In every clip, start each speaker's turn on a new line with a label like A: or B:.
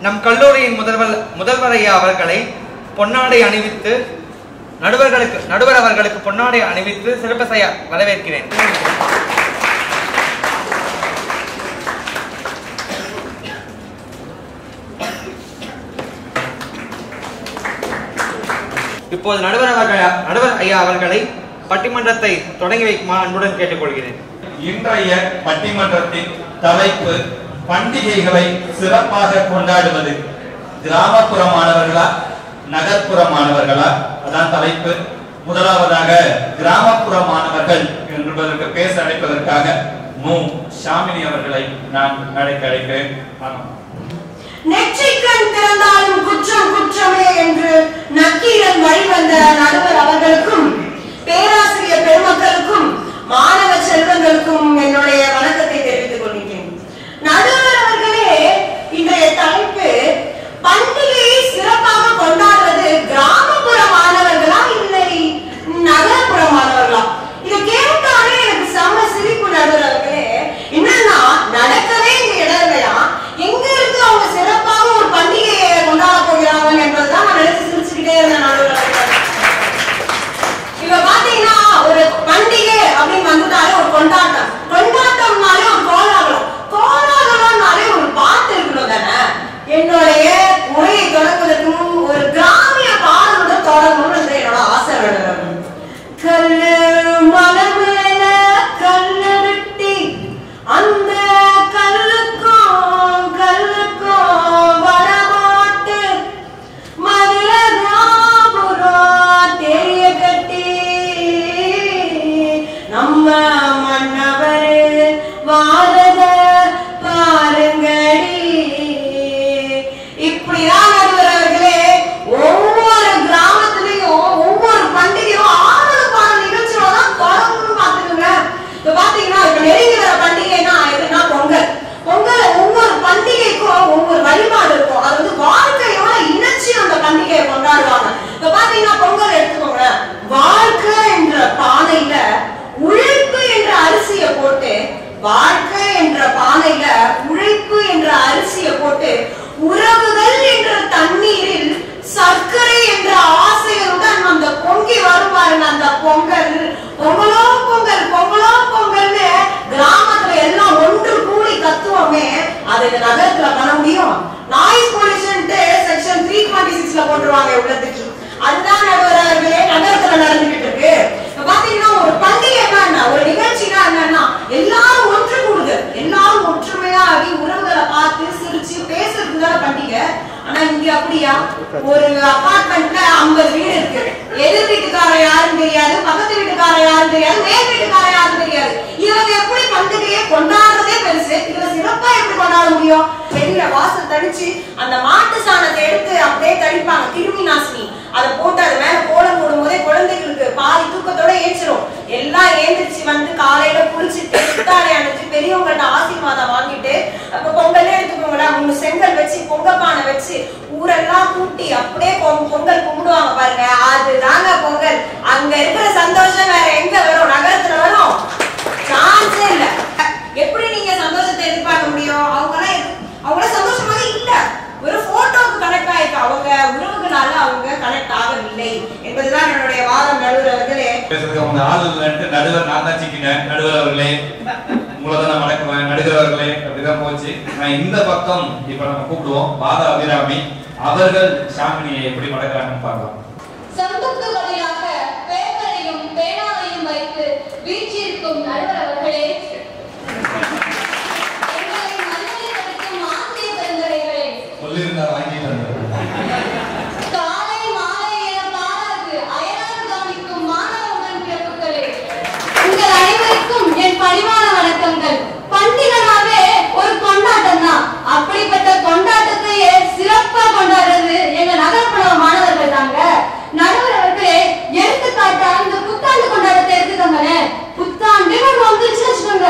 A: நம் கல்லூரியின் முதல்வர் ஐயா அவர்களை பொன்னாடை அணிவித்து நடுவர் அவர்களுக்கு பொன்னாடை அணிவித்து சிறப்பு செய்ய வரவேற்கிறேன். இப்போது நடுவர் ஐயா அவர்களை பட்டிமன்றத்தை தொடங்கி வைக்குமா அன்புடன் கேட்டுக்கொள்கிறேன்.
B: இன்றைய பட்டிமன்றத்தின் தலைப்பு பண்டிகைகளை சிறப்பாக கொண்டாடுவது கிராமப்புற மாணவர்களா நகர்ப்புற மாணவர்களா? அதான் தலைப்பு. முதலாவதாக கிராமப்புற மாணவர்கள் என்பதற்கு பேச அழைப்பதற்காக மு ஷாமினி அவர்களை நான் அழைக்கிறேன்.
C: நெற்றிக்கண் திறந்தாலும் குற்றம் குற்றமே என்று நக்கீரன் வழிவந்த நடுவர் அவர்களுக்கும் பேராசிரியர் பெருமக்களுக்கும் மாணவ செல்வங்களுக்கும் என்னுடைய வணக்கத்தை தெரிவித்துக் கொள்கிறேன். நடுவர் அவர்களே, இன்றைய தலைப்பு பண்டிகையை சிறப்பாக கொண்டாடுவது கிராமப்புற மாணவர்களா இல்லை நகர்ப்புற மாணவர்களா? இதை கேட்டாலே எனக்கு செம்ம சிரிப்பு. நடுவர் அவர்களே, என்னன்னா நடக்கவே இந்த இடங்களா எங்க இருந்து அவங்க சிறப்பாக ஒரு பண்டிகையை கொண்டாட போகிறாங்க என்பதுதான் நான் நினைச்சு சிரிச்சுக்கிட்டே இருந்தேன். நடுவர் அவர்கள் இப்ப பாத்தீங்கன்னா ஒரு பண்டிகை அப்படின்னு வந்துட்டாலே ஒரு கொண்டாட்டம்னாலே ஒரு கோலாகலம்னாலே ஒரு பாட்டு இருக்கணும் தானே. என்னுடைய உரையை தொடங்குவதற்கு ஒரு கிராமிய பாடலுடன் தொடங்கணும்னு என்னோட ஆசை. கல்லு மலம் மேல கல்லு வெட்டி அந்த கல்லுக்கும் வடமாட்டு மதுரபுரம் தெரிய கட்டி நம்ம மன்னவர் வாரத பாருங்கடி. இப்படிதான் நடுவர்களே ஒவ்வொரு கிராமத்திலையும் ஒவ்வொரு பண்டிகையும் ஆடல் பாடல் நிகழ்ச்சியோட தான் தொடங்கணும்னு பாத்துக்கோங்க. இப்ப பாத்தீங்கன்னா இப்ப நெருங்கி வர பண்டிகைனா எதுனா பொங்கல். ஒவ்வொரு பண்டிகைக்கும் ஒவ்வொரு வழிபாடு இருக்கும். அது வந்து வாழ்க்கையோட இணைச்சி அந்த பண்டிகையை கொண்டாடுவாங்க. இப்ப பாத்தீங்கன்னா பொங்கல் எடுத்துக்கோங்க. வாழ்க்கை என்ற பானையில உழைப்பு என்ற அரிசியை போட்டு உறவுகள் என்ற தண்ணீரில் சர்க்கரை என்ற ஆசையுடன் அந்த பொங்கி வருவாருங்க. அந்த பொங்கலோ பொங்கல்னு கிராமத்துல எல்லாம் ஒன்று கூடி கத்துவோமே, அது இந்த நகரத்துல பண்ண முடியும்? நாய்ஸ் பொல்யூஷன் செக்ஷன் 326ல போட்டுருவாங்க உள்ளத்துக்கு. அதுதான் நடுவர்களே நகரத்துல நடந்துகிட்டு இருக்கு. பாத்தீங்கன்னா ஒரு பண்டிகை என்ன, ஒரு நிகழ்ச்சினா என்னன்னா எல்லாரும் ஒன்று கூடுது, எல்லாரும் ஒற்றுமையா உறவுகளை பார்த்து சிரிச்சு பேசுறதுதான் பண்டிகை. ஆனா இங்க அப்படியா? ஒரு அபார்ட்மெண்ட்ல 50 வீடு இருக்கு. எதிர் வீட்டுக்கார யாரும் தெரியாது, பக்கத்து வீட்டுக்கார யாரும் தெரியாது, மேல் வீட்டுக்கார யாரும் தெரியாது. இவங்க எப்படி பண்டிகையை கொண்டாடுறதே பெருசு, இதுல சிறப்பா எப்படி கொண்டாட முடியும்? வெளியில வாசல் தடிச்சு அந்த மாட்டு சாணத்தை எடுத்து அப்படியே தடிப்பாங்க, கிருமி நாசினி. அதை போட்டு அது மேல கோலம் போடும் போதே குழந்தைகளுக்கு பாதி தூக்கத்தோட ஏச்சிரும். எல்லாம் ஏந்திரிச்சு வந்து காலையில குளிச்சுட்டு புத்தாடை அணிஞ்சு பெரியவங்கள்ட்ட ஆசீர்வாதம் வாங்கிட்டு அப்ப பொங்கலே எடுத்துக்கோங்களா, 3 செங்கல் வச்சு பொங்கப்பானை வச்சு ஊரெல்லாம் கூட்டி அப்படியே பொங்கல் கும்பிடுவாங்க பாருங்க. அதுதாங்க பொங்கல். அங்க இருக்கிற சந்தோஷம் வேற எங்க வரும்? நகரத்துல வரும்? சான்ஸே இல்ல. எப்படி நீங்க சந்தோஷத்தை எதிர்பார்க்க முடியும்? அவங்கள சந்தோஷமாக இல்ல, ஒரு போட்டோக்கு கனெக்ட் ஆயிருக்கு. அவங்க உறவுகளால அவங்க கனெக்ட் ஆகவில்லை என்பதுதான் என்னுடைய வாதம். நடுவர் அவர்களே,
B: நடுவர் நான் தான் சிக்கினேன். நடுவர் அவர்களே உங்களதான் வணக்கம். நடுவர் அவர்களே அப்படிதான் போச்சு. நான் இந்த பக்கம் இப்ப நம்ம கூப்பிடுவோம் பாத அபிராமி அவர்கள் ஷாமினியை எப்படி வணக்கறாங்கன்னு பார்க்கலாம்.
D: சம்புக்கு பதிலாக பேப்பரையும் பேனாவையும் வைத்து வீச்சிருக்கும் நடுவர் அவர்களே, காலை மாலை என பாராது அயராது கவனிக்கும் மாணவ உடன்பிறப்புகளே, உங்கள் அனைவருக்கும் என் பணிவான வணக்கங்கள். பண்டிகைனாவே ஒரு கொண்டாட்டம் தான். அப்படிப்பட்ட கொண்டாட்டத்தையே சிறப்பா கொண்டாடுறது எங்க நகர்ப்புற மாணவர்கள் தாங்க. நடுவர் அவர்களே, எடுத்துக்காட்டா இந்த புத்தாண்டு கொண்டாட்டத்தை எடுத்துக்கோங்களேன். புத்தாண்டு வந்துருச்சுன்னு வச்சுக்கோங்க,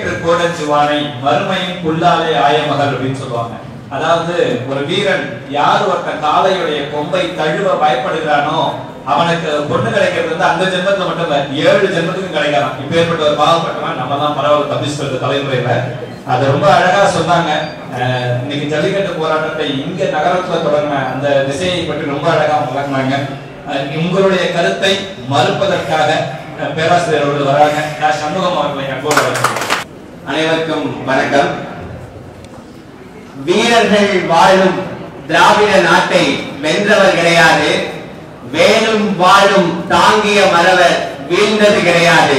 B: ஏற்று கோடச்சுவானை மறுமையும் புல்லாலே ஆயமகள் அப்படின்னு சொல்லுவாங்க. அதாவது ஒரு வீரன் யார் ஒருத்தன் காளையுடைய கொம்பை தழுவ பயப்படுகிறானோ அவனுக்கு பொண்ணு கிடைக்கிறது வந்து அந்த ஜென்மத்துல மட்டும் இல்ல 7 ஜென்மத்துக்கும் கிடைக்கலாம். இப்ப ஏற்பட்ட ஒரு பாவப்பட்டவன் நம்ம தான் பரவாயில்ல தப்பிச்சு தலைமுறையில அது ரொம்ப அழகா சொன்னாங்க. இன்னைக்கு ஜல்லிக்கட்டு போராட்டத்தை இங்க நகரத்துல தொடங்கின அந்த திசையை பற்றி ரொம்ப அழகா விளக்குனாங்க. உங்களுடைய கருத்தை மறுப்பதற்காக பேராசிரியர் அவர்கள் வராங்க. சண்முகம் அவர்களை
E: அனைவருக்கும் வணக்கம். வீரர்கள் வாழும் திராவிட நாட்டை வென்றவர் கிடையாது, வேலும் வாழும் தாங்கிய மறவர் வீழ்ந்தது கிடையாது.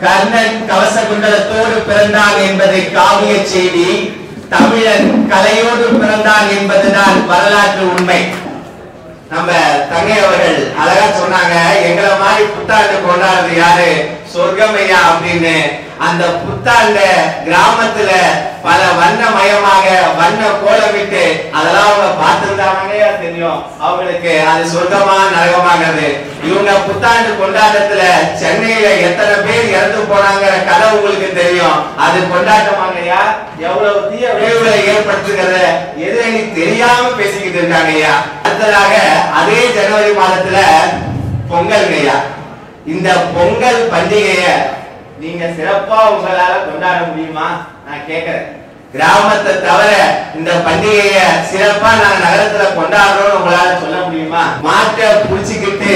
E: கர்ணன் கவச குண்டலத்தோடு பிறந்தான் என்பது காவிய செய்தி, தமிழன் கலையோடு பிறந்தான் என்பதுதான் வரலாற்று உண்மை. நம்ம தங்கை அவர்கள் அழகா சொன்னாங்க, எங்களை மாதிரி புத்தாண்டு கொண்டாடுறது யாரு, சொர்க்கமையா அப்படின்னு. அந்த புத்தாண்ட கிராமத்துல பல வண்ணமயமாக வண்ண கோலமிட்டு அதெல்லாம் அவங்க பார்த்திருந்தாங்கன்னே தெரியும் அவங்களுக்கு அது சொர்க்கமா நரகமாகிறது. இவங்க புத்தாண்டு கொண்டாட்டத்துல சென்னையில எத்தனை பேர் இறந்து போனாங்கிற கதை உங்களுக்கு தெரியும். அது கொண்டாட்டமாங்கய்யா, எவ்வளவு தீய விளைவுகளை ஏற்படுத்துகிறத எதிரணி தெரியாம பேசிக்கிட்டு இருக்காங்க ஐயா. அடுத்ததாக அதே ஜனவரி மாதத்துல பொங்கல்ங்கய்யா. இந்த பொங்கல் பண்டிகைய நீங்க சிறப்பா உங்களால கொண்டாட முடியுமா நான் கேக்குறேன். கிராமத்தை தவிர இந்த பண்டிகைய சிறப்பா நாங்க நகரத்துல கொண்டாடுறோம் உங்களால சொல்ல முடியுமா? மாட்டை புடிச்சுக்கிட்டு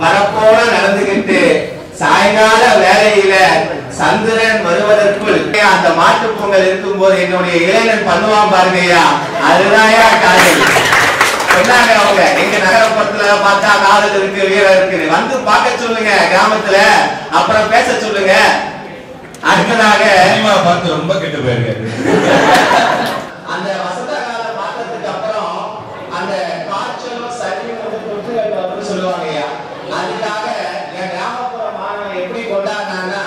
E: வரப்போல நடந்துகிட்டு சாயங்கால வேலையில சந்திரன் வருவதற்குள் அந்த மாட்டு பொங்கல் இருக்கும் போது என்னுடைய இளைஞன் பண்ணுவான் பாருங்கய்யா, அதுதான் காதல். சொன்னாங்க அவங்க, எங்க நகரப்புறத்துல பார்த்தா காதல் இருக்கு, வீரம் இருக்கு, வந்து பார்க்க சொல்லுங்க கிராமத்துல, அப்புறம் பேச சொல்லுங்க. அடுத்ததாக
B: பார்த்து ரொம்ப கெட்டு போயிருக்காரு.
E: அந்த வசந்த கால மாற்றத்துக்கு அப்புறம் அந்த காய்ச்சலும் சளியும் தொற்றுகள் சொல்லுவாங்க. அதுக்காக என் கிராமப்புற மாணவன் எப்படி கொண்டாடினாங்கன்னா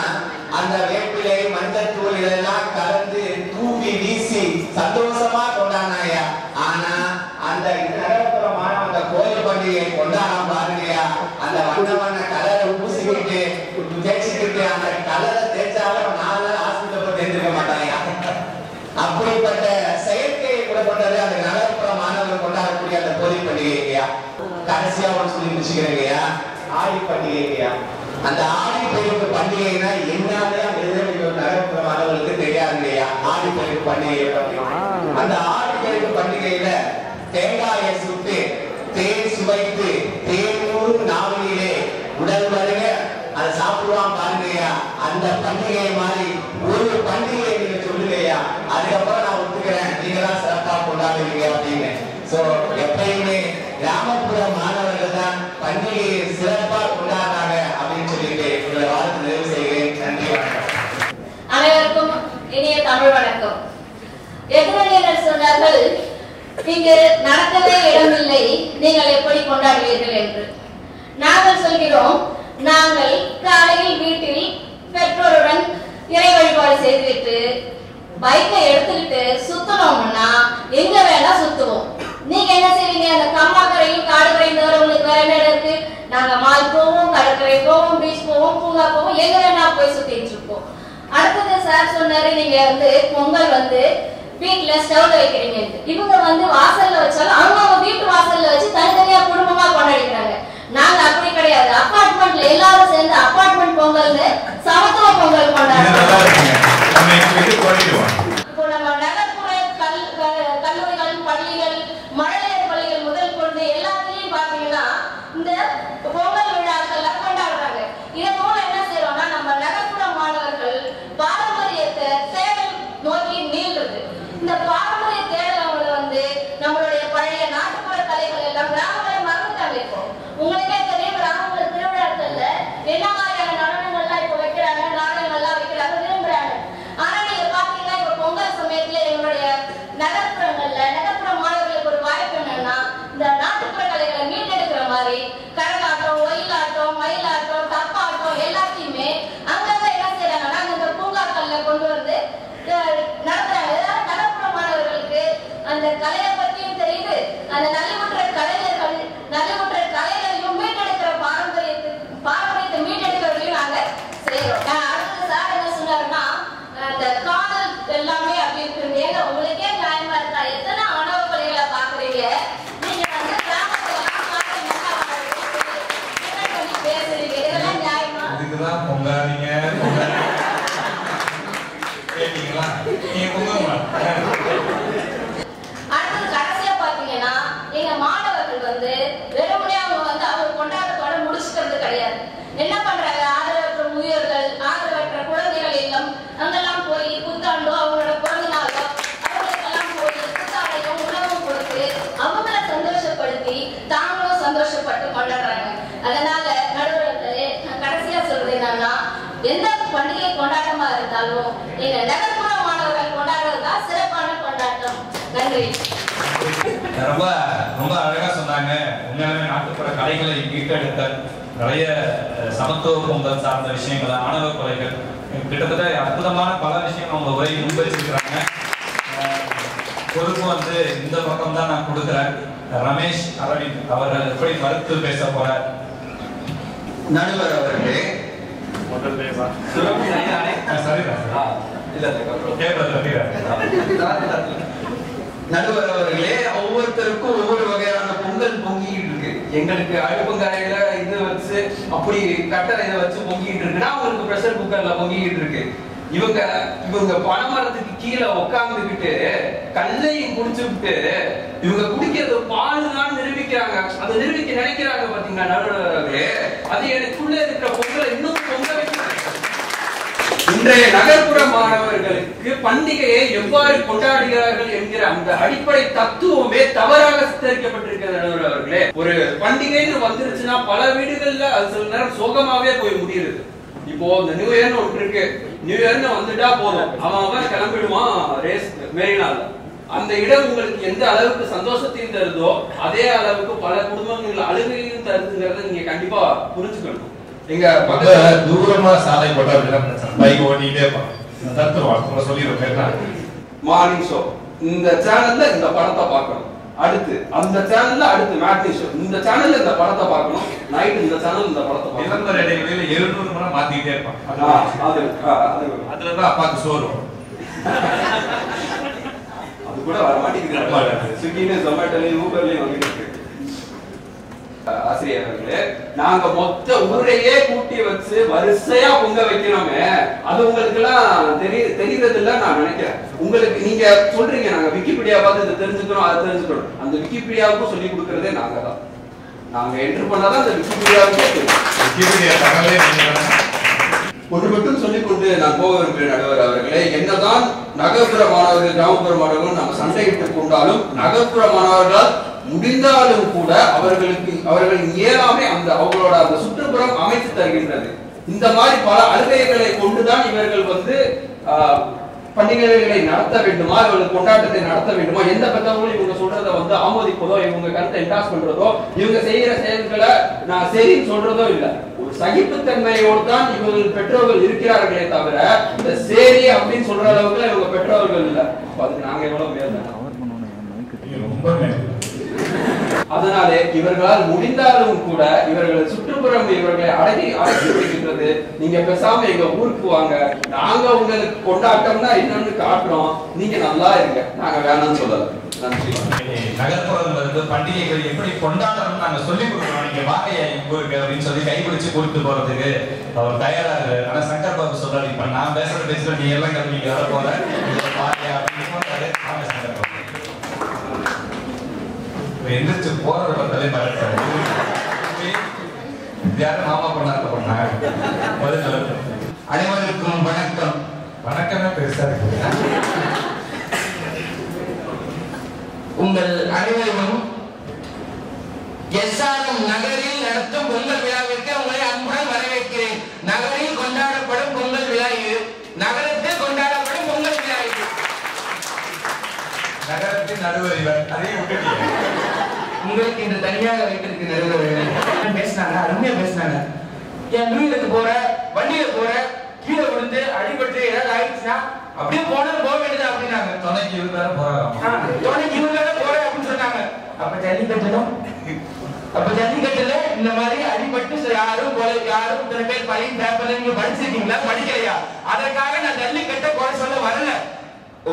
E: அந்த வேப்பிலை மஞ்சள் தூள் இதெல்லாம் கலந்து தூவி வீசி சந்தோஷமா கொண்டாடினாங்க. ஆனா அந்த நகரப்புற மாணவன் அந்த கோயில் பண்டிகையை கொண்டாடாம பாருங்கயா, அந்த வண்ண வண்ண கலரை பூசிக்கிட்டு தேய்ச்சிக்கிட்டு அந்த கலரை தேய்ச்சாலும் 4 நாள் ஹாஸ்பிட்டல் போய் தேர்ந்திருக்க மாட்டாங்க. அப்படிப்பட்ட செயற்கையை கூட கொண்டாடு அந்த நகர்ப்புற மாணவர்கள் கொண்டாடக்கூடிய அந்த கோயில் பண்டிகையா. கடைசியா ஒன்று சொல்லி முடிச்சுக்கிறேங்கய்யா, ஆடி பண்டிகைங்கய்யா. அந்த ஆடி பெருக்கு பண்டிகைனா என்னன்னு நகர்ப்புற மாணவர்களுக்கு தெரியாதுங்கய்யா. ஆடி பெருக்கு பண்டிகை அந்த ஆடி பெருக்கு பண்டிகையில தேங்காயை சுட்டு தேன் சுவைத்து தேனூர் நாவலிலே உடல் வருக அதை சாப்பிடுவான் பாருங்கய்யா. அந்த பண்டிகை மாதிரி ஒரு பண்டிகை நீங்க சொல்லுங்கய்யா, அதுக்கப்புறம் நான் ஒத்துக்கிறேன் நீங்க தான் சிறப்பா கொண்டாடுவீங்க அப்படின்னு. சோ எப்பயுமே கிராமப்புற மாணவர்கள் தான் பண்டிகையை சிறப்பா கொண்டாடுறாங்க அப்படின்னு சொல்லிட்டு உங்களை வாழ்த்து நிறைவு செய்கிறேன். நன்றி, வணக்கம்.
D: அனைவருக்கும் இனிய தமிழ் வணக்கம். எதிரணியினர் சொன்னார்கள், இங்கு நடக்கவே இடமில்லை, நீங்கள் எப்படி கொண்டாடுவீர்கள் என்று. நாங்கள் சொல்கிறோம், நாங்கள் காலையில் வீட்டில் பெற்றோருடன் இறை வழிபாடு செய்துவிட்டு பைக்கை எடுத்துக்கிட்டு சுத்தணும்னா எங்க வேணா சுத்துவோம். நீங்க என்ன செய்வீங்க? அந்த கம்மாக்கரையும் காடுகரையும் தவிர உங்களுக்கு வேற என்ன இருக்கு? நாங்க மால் போவோம், கடற்கரை போவோம், பீச் போவோம், பூங்கா போவோம், எங்க வேணா போய் சுத்திட்டு இருப்போம். அடுத்தது சார் சொன்னாரு, நீங்க பொங்கல் வீட்டுல ஸ்டவ்ல வைக்கிறீங்க. இவங்க வாசல்ல வச்சாலும் அவங்க வீட்டு வாசல்ல வச்சு தனித்தனியா குடும்பமா கொண்டாடிக்கிறாங்க. நாங்க அப்படி கிடையாது. அபார்ட்மெண்ட்ல எல்லாரும் சேர்ந்து அபார்ட்மெண்ட் பொங்கல்னு சமத்துவ பொங்கல் கொண்டாடுறோம். இப்போ நம்ம நகர்ப்புற கல்லூரிகள், பள்ளிகள், மழலையர் பள்ளிகள் முதல் கொண்டு எல்லாத்துலயும் பாத்தீங்கன்னா இந்த பொங்கல் விழாக்கள் கொண்டாடுறாங்க. இதன் மூலம் என்ன செய்யறோம்னா நம்ம நகர்ப்புற மாணவர்கள் பாரம்பரியத்தை தேடல் நோக்கி நீள்றது. இந்த பாரம்பரிய தேடல் அவங்களை நம்மளுடைய பழைய நாட்டுப்புற கலைகள் எல்லாம் கிராமங்களை மறந்துட்டாங்க. இப்போ உங்களுக்கே தெரியும், கிராமங்கள் திருவிழாக்கள்ல என்ன மாதிரியான நடனங்கள்லாம் இப்போ வைக்கிறாங்க, நாடகங்கள்லாம் வைக்கிறாங்க, விரும்புறாங்க. ஆனா நீங்க பாத்தீங்கன்னா இப்ப பொங்கல் சமயத்துல எங்களுடைய நகர்ப்புற மாணவர்களுக்கு ஒரு வாய்ப்பு என்னன்னா, இந்த நாட்டுப்புற கலைகளை மீட்டெடுக்கிற மாதிரி கரகாட்டம், ஒயிலாட்டம், மயிலாட்டம், தப்பாட்டம் எல்லாத்தையுமே அங்கங்க என்ன செய்யறாங்கன்னா இந்த பூங்காக்கள்ல கொண்டு நடத்துறாங்க. நகர்ப்புற மாணவர்கள்
B: நீங்க பொங்குங்க.
D: அடுத்தது கடைசியா பாத்தீங்கன்னா எங்க மாணவர்கள் வெறுமனே அவங்க அவர் கொண்டாட்டத்தோட முடிச்சுக்கிறது கிடையாது. என்ன பண்றாங்க, ஆதரவற்ற முதியோர்கள், ஆதரவற்ற குழந்தைகள் இல்லம் அங்கெல்லாம் போய் புத்தாண்டோ அவங்களோட பிறந்த நாளோ அவங்களுக்கெல்லாம் போய் புத்தாடையும் உணவும் கொடுத்து அவங்கள சந்தோஷப்படுத்தி தாங்களும் சந்தோஷப்பட்டு கொண்டாடுறாங்க. அதனால நடுவர்களே, நான் கடைசியா சொல்றது என்னன்னா, எந்த பண்டிகை கொண்டாட்டமா இருந்தாலும் எங்க நகர்ப்புற மாணவர்கள் கொண்டாடுறதுதான் சிறப்பான கொண்டாட்டம். நன்றி.
B: ரொம்ப ரொம்ப அழகா சொன்னாங்க. உண்மையாலுமே நாட்டுப்புற கலைகளை மீட்டெடுத்த நிறைய சமத்துவ பொங்கல் சார்ந்த விஷயங்கள், ஆணவ கொலைகள், கிட்டத்தட்ட அற்புதமான பல விஷயங்கள் அவங்க உரை முன்வச்சிருக்கிறாங்க. பொறுப்பு இந்த பக்கம் தான் நான் கொடுக்குறேன். ரமேஷ் அரவிந்த் அவர்கள் எப்படி மறுத்து பேச போறார்?
E: நடுவர் அவர்களே, நடுவர் அவர்களே, ஒவ்வொருத்தருக்கும் ஒவ்வொரு வகையான பொங்கல் பொங்கிட்டு இருக்கு. எங்களுக்கு அடுப்புங்கரையில இது வச்சு அப்படி கட்டளை இதை வச்சு பொங்கிட்டு இருக்குன்னா அவங்களுக்கு பிரஷர் குக்கர்ல பொங்கிட்டு இருக்கு. இவங்க பனைமரத்துக்கு கீழே உட்காந்துக்கிட்டு கல்லையும் குடிச்சுட்டு இவங்க குடிக்கிறது பால் தான் நிரூபிக்கிறாங்க. அதை நிரூபிக்க நினைக்கிறாங்க. பாத்தீங்களா நடுவர்களே, அது எனக்குள்ள இருக்கிற பொங்கலை இன்னும் பொங்க வைக்கிறாங்க. இன்றைய நகர்ப்புற மாணவர்களுக்கு பண்டிகையை எவ்வாறு கொண்டாடுகிறார்கள் என்கிற அந்த அடிப்படை தத்துவமே தவறாக சித்தரிக்கப்பட்டிருக்கிறது. நடுவர் அவர்களே, ஒரு பண்டிகைன்னு வந்துருச்சுன்னா பல வீடுகள்ல அது சில நேரம் சோகமாவே போய் முடியுது. இப்போ இந்த நியூ இயர்னு ஒன்று இருக்கு. நியூ இயர்னு வந்துட்டா போதும், அவன் கிளம்பிடுவான் ரேஸ் மெரினால. அந்த இடம் உங்களுக்கு எந்த அளவுக்கு சந்தோஷத்தையும் தருதோ அதே அளவுக்கு பல குடும்பங்கள் அழுகையும் தருதுங்கிறத நீங்க கண்டிப்பா புரிஞ்சுக்கணும். எங்க பக்கத்துல
B: தூரமா சாலை போட்டா பைக் ஓட்டிட்டே தத்துவம் சொல்லிடுறேன்.
E: மார்னிங் ஷோ இந்த சேனல்ல இந்த படத்தை பார்க்கணும், அடுத்து அந்த சேனல்ல அடுத்து மேட்னி ஷோ இந்த சேனல்ல இந்த படத்தை பார்க்கணும், நைட் இந்த சேனல் இந்த படத்தை பார்க்கணும்.
B: நிரந்தர இடைவெளியில 700 முறை மாத்திக்கிட்டே இருப்பான். அதுலதான் அப்பாக்கு சோறு
E: அது கூட வர மாட்டேங்குது. ஸ்விக்கின்னு ஜொமேட்டோலயும் ஊபர்லயும் வந்துட்டு இருக்கு. ஆசிரியர்களே, நாங்க மொத்த ஊரையே கூட்டி வச்சு வரிசையா பொங்க வைக்கிறோமே, அது உங்களுக்கு எல்லாம் தெரிகிறது இல்ல நான் நினைக்கிறேன். உங்களுக்கு நீங்க சொல்றீங்க நாங்க விக்கிபீடியா பார்த்து இதை தெரிஞ்சுக்கிறோம் அதை தெரிஞ்சுக்கிறோம். அந்த விக்கிபீடியாவுக்கும் சொல்லி கொடுக்கறதே நாங்க தான். நாங்க என்ட்ரு பண்ணாதான் அந்த விக்கிபீடியாவுக்கு ஒன்று மட்டும் சொல்லிக் கொண்டு நான் போக விரும்புகிறேன். நடுவர் அவர்களே, என்னதான் நகர்ப்புற மாணவர்கள் கிராமப்புற மாணவர்கள் நம்ம சண்டையிட்டுக் கொண்டாலும் நகர்ப்புற மாணவர்களால் முடிந்தாலும் கூட அவர்களின் இயலாமை அவங்களோட அந்த சுற்றுப்புறம் அமைத்து தருகின்றது. இந்த மாதிரி பல அழுகைகளை கொண்டுதான் இவர்கள் பண்டிகைகளை நடத்த வேண்டுமா, இவர்கள் கொண்டாட்டத்தை நடத்த வேண்டுமா, எந்த பெற்றவங்களும் இவங்க சொல்றதை ஆமோதிப்பதோ, இவங்க கருத்தை என்டாஸ் பண்றதோ, இவங்க செய்யற செயல்களை நான் சரின்னு சொல்றதோ இல்ல. ஒரு சகிப்புத்தன்மையோடு தான் இவர்கள் பெற்றோர்கள் இருக்கிறார்களே தவிர இந்த சரி அப்படின்னு சொல்ற அளவுக்கு இவங்க பெற்றோர்கள் இல்ல. அதுக்கு நாங்க எவ்வளவு மேல. அதனாலே இவர்களால் முடிந்தாலும் கூட இவர்கள் சுற்றுப்புறம் இவர்களை அடக்கி பிடிக்கின்றது. நீங்க பேசாம எங்க ஊருக்கு வாங்க, நாங்க உங்களுக்கு கொண்டாட்டம்னா என்னன்னு காட்டுறோம், நீங்க நல்லா இருங்க, நாங்க வேணாம்னு சொல்லல. நன்றி.
B: நகர்ப்புறம் பண்டிகைகள் எப்படி கொண்டாடணும்னு நாங்க சொல்லி கொடுக்குறோம். நீங்க வாங்க எங்க ஊருக்கு அப்படின்னு சொல்லி கைப்பிடிச்சு கூப்பிட்டு போறதுக்கு அவர் தயாரா இருக்கு. ஆனா சங்கர் பாபு சொல்றாரு, இப்ப நான் பேசுற நீ எல்லாம் கிளம்பி வர போற அப்படின்னு சொல்றாரு. சங்கர் பாபு எந்திரிச்சு போறத பார்த்தாலே பயப்படாது. யாரும் மாமா பண்ணாங்க பண்ணாங்க.
E: அனைவருக்கும் வணக்கம்.
B: வணக்கமே பெருசா இருக்கு.
E: உங்கள் அனைவரும் எஸ்ஆர்எம் நகரில் நடத்தும் பொங்கல் விழாவிற்கு உங்களை அன்புடன் வரவேற்கிறேன். நகரில் கொண்டாடப்படும் பொங்கல் விழா இது. நகரத்தில் கொண்டாடப்படும் பொங்கல் விழா இது.
B: நகரத்தின் நடுவர் இவர், அதையும் விட்டுட்டீங்க.
E: உங்களுக்கு இந்த தனியாக வைத்திருக்கு நடுவர் பேசினாங்க, அருமையா பேசினாங்க. என் நூலுக்கு போற வண்டியில போற கீழே விழுந்து அடிபட்டு ஏதாவது ஆயிடுச்சுன்னா அப்படியே போனது போக வேண்டியது அப்படின்னாங்க.
B: துணைக்கு இவங்க வேற போறாங்க,
E: துணைக்கு இவங்க வேற போற அப்படின்னு சொன்னாங்க. அப்ப ஜல்லிக்கட்டுல இந்த மாதிரி அடிபட்டு யாரும் இத்தனை பேர் பழைய பேப்பர்ல நீங்க படிச்சிருக்கீங்களா, படிக்கலையா? அதற்காக நான் ஜல்லிக்கட்டை குறை சொல்ல வரல.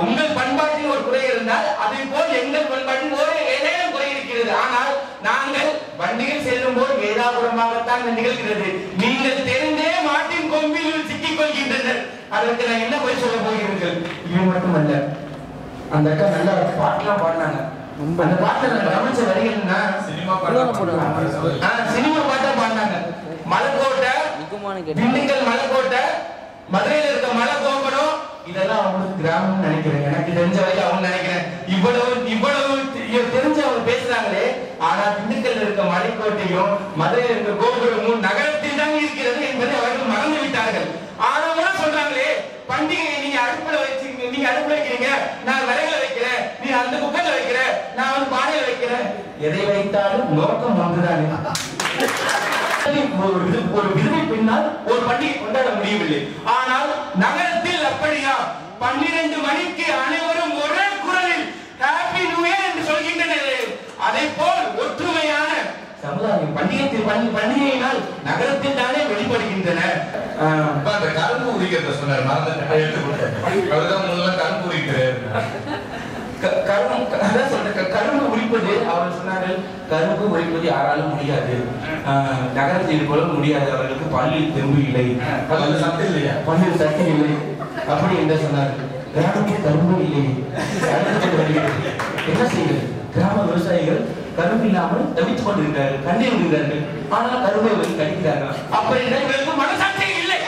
E: உங்கள் பண்பாட்டில் ஒரு குறை இருந்தால் அதை போல் எங்கள் பண்பாட்டில் ஒரு ஏதேனும் குறை இருக்கிறது. ஆனால் நாங்கள் வண்டியில் செல்லும் போது வேதாபுரமாகத்தான் நிகழ்கிறது. நீங்கள் தெரிந்தே மாட்டின் கொம்பில் சிக்கிக் கொள்கின்றனர். அதற்கு நான் என்ன போய் சொல்ல போகிறீர்கள்? இது மட்டுமல்ல, அந்த அக்கா நல்ல பாட்டுலாம் பாடினாங்க. அந்த பாட்டுல கவனிச்ச வரிகள்னா சினிமா பாட்டா பாடினாங்க. மலைக்கோட்டை, திண்டுக்கல் மலைக்கோட்டை, மதுரையில இருக்க மலை கோபுரம், இதெல்லாம் அவங்களுக்கு கிராமம்னு நினைக்கிறேன். எனக்கு தெரிஞ்ச வரைக்கும் அவங்க நினைக்கிறேன். இவ்வளவு தெரிஞ்சு அவங்க பேசுறாங்களே, ஆனா திண்டுக்கல்ல இருக்க மலைக்கோட்டையும் மதுரையில இருக்க கோபுரமும் நகரத்தில் தான் இருக்கிறது என்பதை அவர்கள் மறந்து விட்டார்கள். ஆனாலும் சொல்றாங்களே, பண்டிகை நீங்க அடுப்புல வைக்கிறீங்க, நான் விறகுல வைக்கிறேன், நீ அந்த குக்கர்ல வைக்கிற, நான் வந்து பானையில வைக்கிறேன். எதை வைத்தாலும் நோக்கம் ஒன்றுதானே. ஒரு விதவை பெண்ணால் ஒரு பண்டிகை கொண்டாட முடியவில்லை. ஆனால் நகரத்தில் அப்படியா? 12 மணிக்கு அனைவரும் ஒரே குரலில் ஹாப்பி நியூ இயர் என்று சொல்கின்றனர். அதை போல் ஒற்றுமையான சமுதாயம் பண்டிகையினால் நகரத்தில் தானே வெளிப்படுகின்றன.
B: கரும்பு உரிக்கிறத சொன்னார், மறந்துட்டேன், எடுத்துக்கொண்டேன். அவர்தான் முதல்ல கரும்பு உரிக்கிறார்.
E: கரும்பு உரிப்பது அவர் சொன்னார்கள். கரும்பு உரிப்பது யாராலும் முடியாது, நகரத்தில் கொள்ள முடியாது, அவர்களுக்கு பள்ளியில் தெம்பு இல்லை, பள்ளியில் சத்து இல்லையா, பள்ளியில் சத்து இல்லை அப்படி என்று சொன்னார்கள். கிராமத்தில் கரும்பு இல்லை, என்ன செய்வது? கிராம விவசாயிகள் கரும்பு இல்லாமல் தவித்துக் கொண்டிருக்கிறார்கள், கண்ணீர் விடுகிறார்கள். ஆனால் கரும்பை வந்து கடிக்கிறார்கள். அப்படி இவர்களுக்கு மனசாட்சி இல்லை.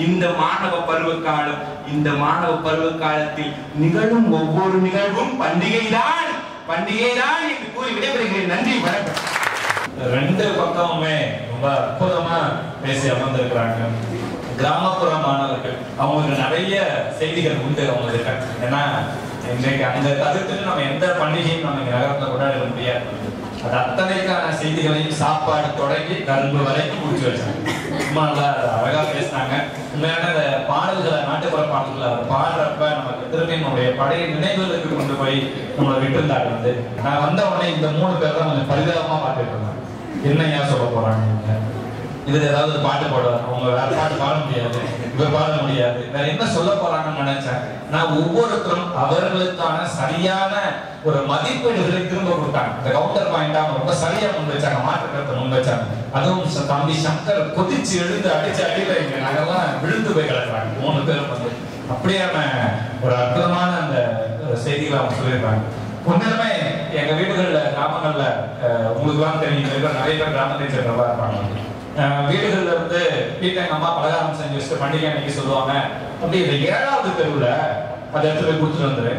E: இந்த மாணவ பருவ காலம், இந்த மாணவ பருவ காலத்தில் நிகழும் ஒவ்வொரு நிகழ்வும் பண்டிகைதான் என்று கூறி விடைபெறுகிறேன். நன்றி, வணக்கம்.
B: ரெண்டு பக்கமுமே ரொம்ப அற்புதமா பேசி அமர்ந்திருக்கிறாங்க. கிராமப்புற மாணவர்கள் அவங்களுக்கு நிறைய செய்திகள் உண்டு அவங்களுக்கு. ஏன்னா இன்றைக்கு அந்த கருத்துக்கு நம்ம எந்த பண்டிகையும் நம்ம நகரத்துல கொண்டாட முடியாது. அது அத்தனைக்கான செய்திகளையும் சாப்பாடு தொடங்கி கரும்பு வரைக்கும் முடிச்சு வச்சாங்க. ரொம்ப நல்லா அழகா பேசினாங்க. உண்மையான இந்த பாடல்களை, நாட்டுப்புற பாடல்களை பாடுறப்ப நமக்கு திரும்பி நம்முடைய பழைய நினைவுகளுக்கு கொண்டு போய் நம்மளை விட்டுருந்தாங்க. வந்து நான் வந்த உடனே இந்த 3 பேர் தான் கொஞ்சம் பரிதாபமா பார்த்துட்டு இருந்தாங்க. என்ன ஏன் சொல்ல போறாங்க, இதுல ஏதாவது பாட்டு பாடுவார், அவங்க வேற பாட்டு பாட முடியாது, இவர் பாட முடியாது, வேற என்ன சொல்ல போறாங்கன்னு நினைச்சேன். நான் ஒவ்வொருத்தரும் அவர்களுக்கான சரியான ஒரு மதிப்பீடுகளை திரும்ப கொடுத்தாங்க. இந்த கவுண்டர் பாயிண்டா ரொம்ப சரியா முன் வச்சாங்க, மாற்று கருத்தை முன் வச்சாங்க. அதுவும் தம்பி சங்கர் கொதிச்சு எழுந்து அடிச்சு அடியில இங்க நாங்கெல்லாம் விழுந்து போய் கிடக்குறாங்க. 3 பேரும் வந்து அப்படியான ஒரு அற்புதமான அந்த செய்திகளை அவங்க சொல்லியிருக்காங்க. உண்மையுமே எங்க வீடுகள்ல, கிராமங்கள்ல உங்களுக்கு எல்லாம் தெரியும், நிறைய பேர் கிராமத்தை சேர்ந்தவா இருப்பாங்க. வீடுகள்ல இருந்து வீட்டுல எங்க அம்மா பலகாரம் செஞ்சு வச்சுட்டு பண்டிகை அன்னைக்கு சொல்லுவாங்க, அப்படி இந்த 7வது தெருவுல அதை எடுத்து போய் கொடுத்துட்டு வந்துரு,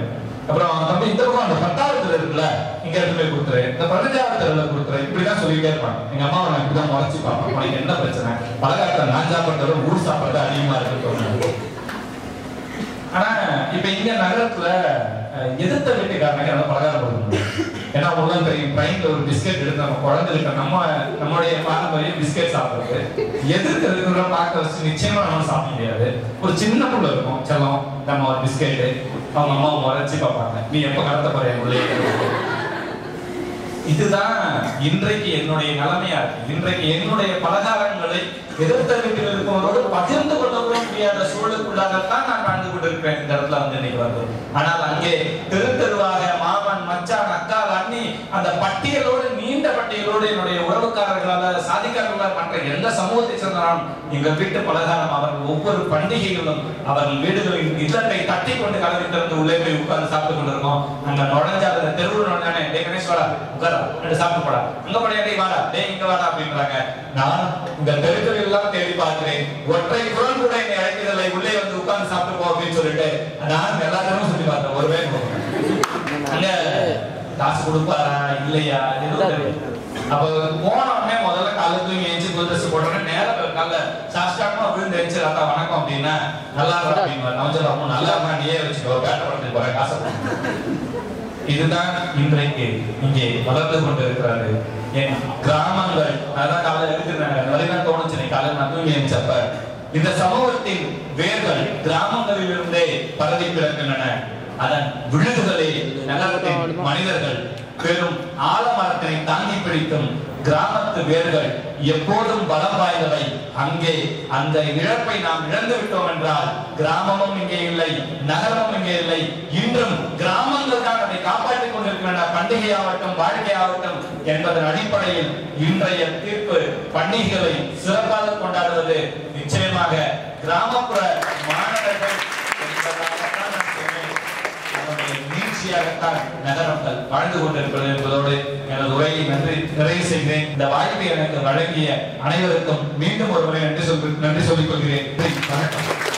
B: அப்புறம் தம்பி இந்த பக்கம் அந்த 10வது தெரு இருக்குல்ல, இங்க எடுத்து போய் கொடுத்துரு, இந்த 15வது தெருவுல கொடுத்துரு, இப்படிதான் சொல்லிட்டே இருப்பாங்க. எங்க அம்மா நான் இப்படிதான் முறைச்சு பார்ப்பேன், உனக்கு என்ன பிரச்சனை, பலகாரத்தை நான் சாப்பிட்றத ஊர் சாப்பிட்றது அதிகமா இருக்குன்னு. ஆனா இப்ப இங்க நகரத்துல எதிர்த்த வீட்டுக்காரங்க நல்லா பலகாரம் கொடுக்கணும். ஏன்னா உள்ள ட்ரெயின்ல ஒரு பிஸ்கெட் எடுத்து நம்ம குழந்தைகளுக்கு நம்மளுடைய பாரம்பரியம் பிஸ்கெட் சாப்பிடுறது, எதிர்த்து இருக்கிற பார்க்க வச்சு நிச்சயமா நம்ம சாப்பிட முடியாது. ஒரு சின்ன புள்ள இருக்கும் செல்லம், நம்ம ஒரு பிஸ்கெட்டு அவங்க அம்மா முறைச்சு பார்ப்பாங்க, நீ எப்ப கடத்த போற உள்ளே. இதுதான் இன்றைக்கு என்னுடைய நிலைமையா இருக்கு. இன்றைக்கு என்னுடைய பலகாரங்களை எதிர்த்த வீட்டில் இருப்பவரோடு பகிர்ந்து கொள்ள முடியாத சூழலுக்குள்ளாகத்தான் நான் வாழ்ந்து கொண்டிருக்கிறேன் இந்த இடத்துல வந்து இன்னைக்கு வந்து. ஆனால் அங்கே தெரு தெருவாக மாமன், மச்சான், அக்கா, அண்ணி, அந்த பட்டியலோடு, நீண்ட பட்டியலோடு என்னுடைய உறவுக்காரர்களால, சாதிக்காரர்களால, மற்ற எந்த சமூகத்தை சேர்ந்தாலும் எங்கள் வீட்டு பலகாரம் அவர்கள் ஒவ்வொரு பண்டிகைகளும் அவர்கள் வீடுகளின் இல்லத்தை தட்டி கொண்டு கலவி திறந்து உள்ளே போய் உட்கார்ந்து சாப்பிட்டு கொண்டிருக்கோம். அங்க நுழைஞ்சா அந்த தெருவில் நுழைஞ்சானே, டே கணேஷ் வாடா உட்காரா, ரெண்டு சாப்பிட்டு போடா, அங்க போடா, டே வாடா, டே இங்க வாடா அப்படின்றாங்க. நான் இந்த தெருக்கள் எல்லாம் தேடி பார்க்கிறேன், ஒற்றை குரல் கூட என்னை அழைக்கிறதில்லை, உள்ளே வந்து உட்கார்ந்து சாப்பிட்டு போ அப்படின்னு சொல்லிட்டு நான் எல்லாத்தையும் சொல்லி பார்த்தேன். ஒருவே அங்க காசு கொடுப்பாரா இல்லையா எதுவும் தெரியும். அப்ப போனோடனே முதல்ல காலை தூங்கி எழுச்சி புது ட்ரெஸ் போட்டோன்னே நேரம் கால சாஸ்டாமா விழுந்து எழுச்சி ராத்தா வணக்கம் அப்படின்னா நல்லா இருக்கா அப்படின்னு நம்ம நல்லா இருக்கா, நீயே வச்சுக்கோ, பேட்டை படத்துக்கு போறேன், காசை. இதுதான் இன்றைக்கு இங்கே வளர்ந்து கொண்டு இருக்கிறாரு என் கிராமங்கள். அதான் காலை எடுத்துருந்தாங்க, தோணுச்சு காலையில் நான் தூங்கி எழுந்தப்ப இந்த சமூகத்தின் வேர்கள் கிராமங்களில் இருந்தே பரவி கிடக்கின்றன. அதன் விழுதுகளே நகரத்தின் மனிதர்கள் பெரும் ஆலமரத்தினை தாங்கி பிடித்தும் கிராமத்து வேர்கள் எப்போதும் பலம் வாய்ந்தவை. அங்கே அந்த இழப்பை நாம் இழந்து விட்டோம் என்றால் கிராமமும் இங்கே இல்லை, நகரமும் இங்கே இல்லை. இன்றும் கிராமங்கள் தான் அதை காப்பாற்றிக் கொண்டிருக்கின்றன, பண்டிகையாகட்டும் வாழ்க்கையாகட்டும் என்பதன் அடிப்படையில் இன்றைய தீர்ப்பு பண்டிகைகளை சிறப்பாக கொண்டாடுவது நிச்சயமாக கிராமப்புற மாணவர்கள் நீட்சியாகத்தான் நகரங்கள் வாழ்ந்து கொண்டிருக்கிறது என்பதோடு எனது உரையை நிறைவு செய்கிறேன். இந்த வாய்ப்பை எனக்கு வழங்கிய அனைவருக்கும் மீண்டும் ஒரு முறை நன்றி சொல்லிக் கொள்கிறேன். வணக்கம்.